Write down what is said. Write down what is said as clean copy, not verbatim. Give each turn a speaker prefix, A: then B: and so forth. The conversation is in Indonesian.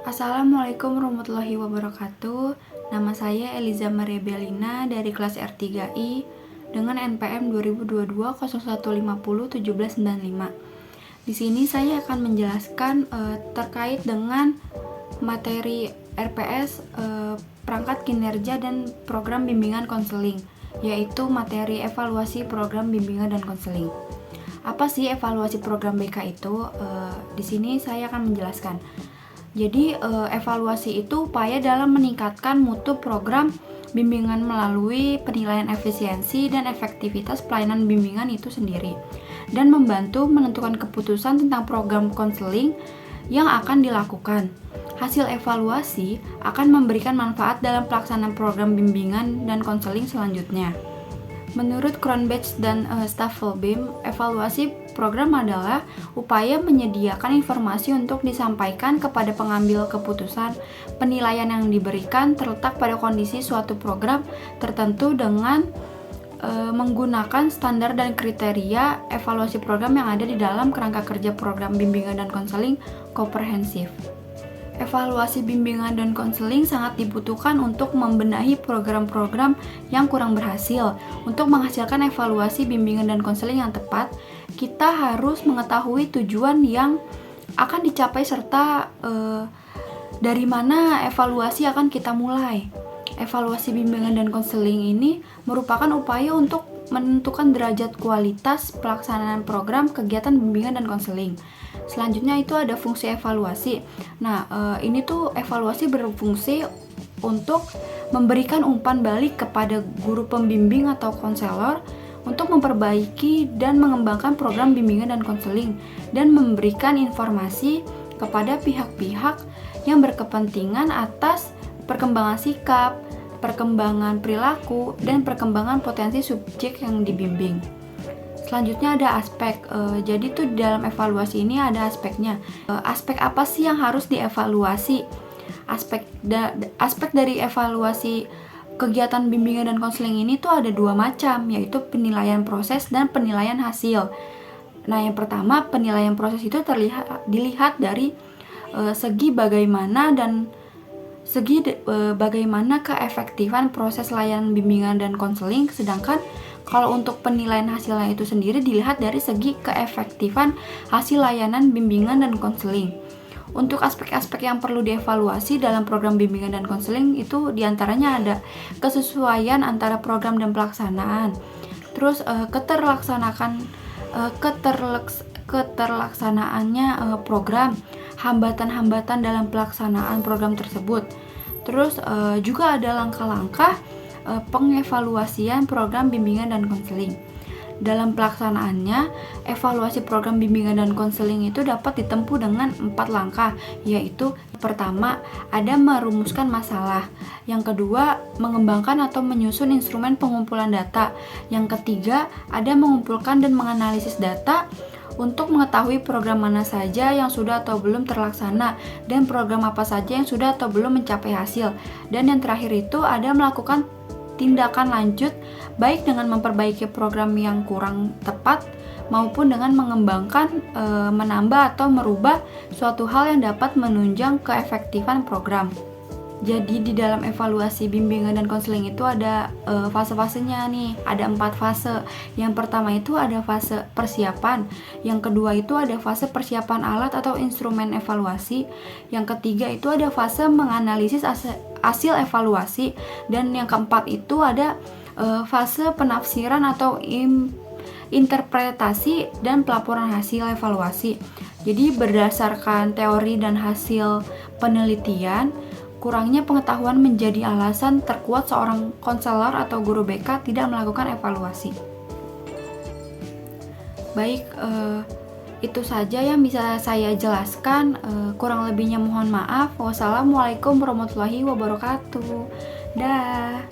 A: Assalamualaikum warahmatullahi wabarakatuh. Nama saya Eliza Maria Belina dari kelas R3I dengan NPM 2022-0150-1795. Di sini saya akan menjelaskan terkait dengan materi RPS, perangkat kinerja dan program bimbingan konseling, yaitu materi evaluasi program bimbingan dan konseling. Apa sih evaluasi program BK itu? Di sini saya akan menjelaskan. Jadi evaluasi itu upaya dalam meningkatkan mutu program bimbingan melalui penilaian efisiensi dan efektivitas pelayanan bimbingan itu sendiri, dan membantu menentukan keputusan tentang program konseling yang akan dilakukan. Hasil evaluasi akan memberikan manfaat dalam pelaksanaan program bimbingan dan konseling selanjutnya. Menurut Cronbach dan Staffelbeam, evaluasi program adalah upaya menyediakan informasi untuk disampaikan kepada pengambil keputusan. Penilaian yang diberikan terletak pada kondisi suatu program tertentu dengan menggunakan standar dan kriteria evaluasi program yang ada di dalam kerangka kerja program bimbingan dan konseling komprehensif. Evaluasi bimbingan dan konseling sangat dibutuhkan untuk membenahi program-program yang kurang berhasil. Untuk menghasilkan evaluasi bimbingan dan konseling yang tepat, kita harus mengetahui tujuan yang akan dicapai serta dari mana evaluasi akan kita mulai. Evaluasi bimbingan dan konseling ini merupakan upaya untuk menentukan derajat kualitas pelaksanaan program kegiatan bimbingan dan konseling. Selanjutnya itu ada fungsi evaluasi. Nah, ini tuh evaluasi berfungsi untuk memberikan umpan balik kepada guru pembimbing atau konselor untuk memperbaiki dan mengembangkan program bimbingan dan konseling, dan memberikan informasi kepada pihak-pihak yang berkepentingan atas perkembangan sikap, perkembangan perilaku, dan perkembangan potensi subjek yang dibimbing. Selanjutnya ada aspek. Jadi tuh dalam evaluasi ini ada aspeknya. Aspek apa sih yang harus dievaluasi? Aspek dari evaluasi kegiatan bimbingan dan konseling ini tuh ada dua macam, yaitu penilaian proses dan penilaian hasil. Nah, yang pertama, penilaian proses itu dilihat dari segi bagaimana keefektifan proses layanan bimbingan dan konseling, sedangkan kalau untuk penilaian hasilnya itu sendiri dilihat dari segi keefektifan hasil layanan bimbingan dan konseling. Untuk aspek-aspek yang perlu dievaluasi dalam program bimbingan dan konseling itu diantaranya ada kesesuaian antara program dan pelaksanaan, terus keterlaksanaannya program, hambatan-hambatan dalam pelaksanaan program tersebut. Terus juga ada langkah-langkah pengevaluasian program bimbingan dan konseling. Dalam pelaksanaannya, evaluasi program bimbingan dan konseling itu dapat ditempuh dengan 4 langkah, yaitu pertama, ada merumuskan masalah. Yang kedua, mengembangkan atau menyusun instrumen pengumpulan data. Yang ketiga, ada mengumpulkan dan menganalisis data untuk mengetahui program mana saja yang sudah atau belum terlaksana, dan program apa saja yang sudah atau belum mencapai hasil. Dan yang terakhir itu ada melakukan tindakan lanjut, baik dengan memperbaiki program yang kurang tepat maupun dengan mengembangkan, menambah atau merubah suatu hal yang dapat menunjang keefektifan program. Jadi di dalam evaluasi bimbingan dan konseling itu ada fase-fasenya nih, ada 4 fase. Yang pertama itu ada fase persiapan, yang kedua itu ada fase persiapan alat atau instrumen evaluasi, yang ketiga itu ada fase menganalisis hasil evaluasi, dan yang keempat itu ada fase penafsiran atau interpretasi dan pelaporan hasil evaluasi. Jadi berdasarkan teori dan hasil penelitian, kurangnya pengetahuan menjadi alasan terkuat seorang konselor atau guru BK tidak melakukan evaluasi. Baik, itu saja yang bisa saya jelaskan. Kurang lebihnya mohon maaf. Wassalamualaikum warahmatullahi wabarakatuh. Dah.